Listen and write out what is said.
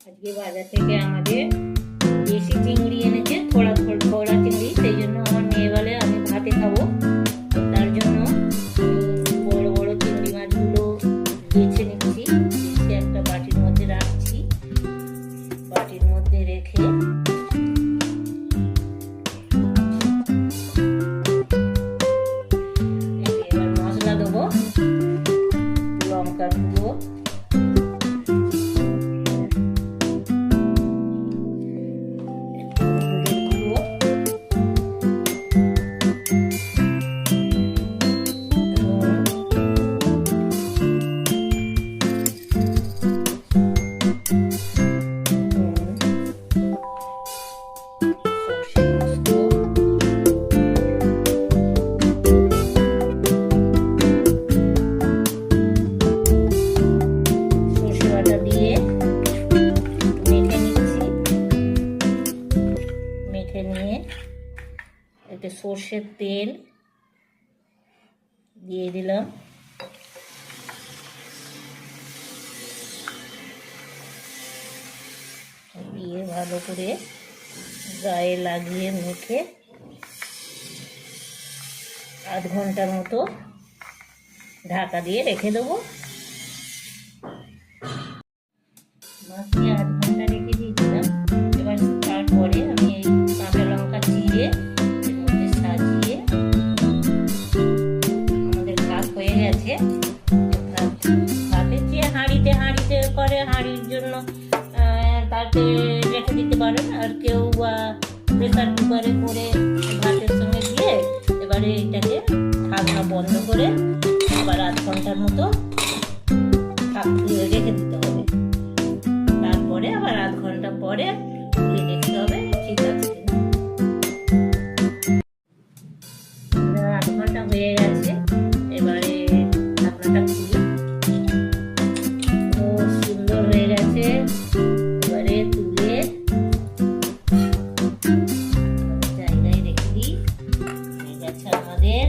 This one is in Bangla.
আজকে বাজার থেকে আমাদের দেশি চিংড়ি এনেছে, থোড়া থোড়া চিংড়ি। সেই জন্য আমার মেয়ে বলে আমি ভাতে খাবো, তার জন্য বড় বড় চিংড়ি মাছগুলো বেছে নিচ্ছি, বেছে একটা বাটির মধ্যে রাখছি। বাটির মধ্যে রেখে এবার মশলা দেবো, লঙ্কা গুঁড়ো, নিয়ে একটু সর্ষের তেল দিয়ে দিলাম, দিয়ে ভালো করে গায়ে লাগিয়ে মেখে আধ ঘন্টার মতো ঢাকা দিয়ে রেখে দেবো। মাখিয়ে আধ ঘন্টা রেখে দিয়েছিলাম। এবার তারপরে আমি এই কাঁচা লঙ্কা চিড়ে এর মধ্যে সাজিয়ে, আমাদের ভাত হয়ে গেছে। ভাতের চেয়ে হাঁড়িতে করে, হাঁড়ির জন্য তাতে রেখে দিতে পারেন, আর কেউ বা প্রেসার কুকারে করে ভাতের সঙ্গে দিয়ে এবারে এটাকে ঢাকনা বন্ধ করে আবার আধ ঘন্টার মতো রেখে দিতে হবে। তারপরে আবার আধ ঘন্টা পরে খুলে দেখতে হবে ঠিক আছে। আধ ঘন্টা হয়ে গেছে, এবারে ঢাকনাটা খুলি। খুব সুন্দর হয়ে গেছে। এবারে তুলে জায়গায় রেখে দিই। হয়ে গেছে আমাদের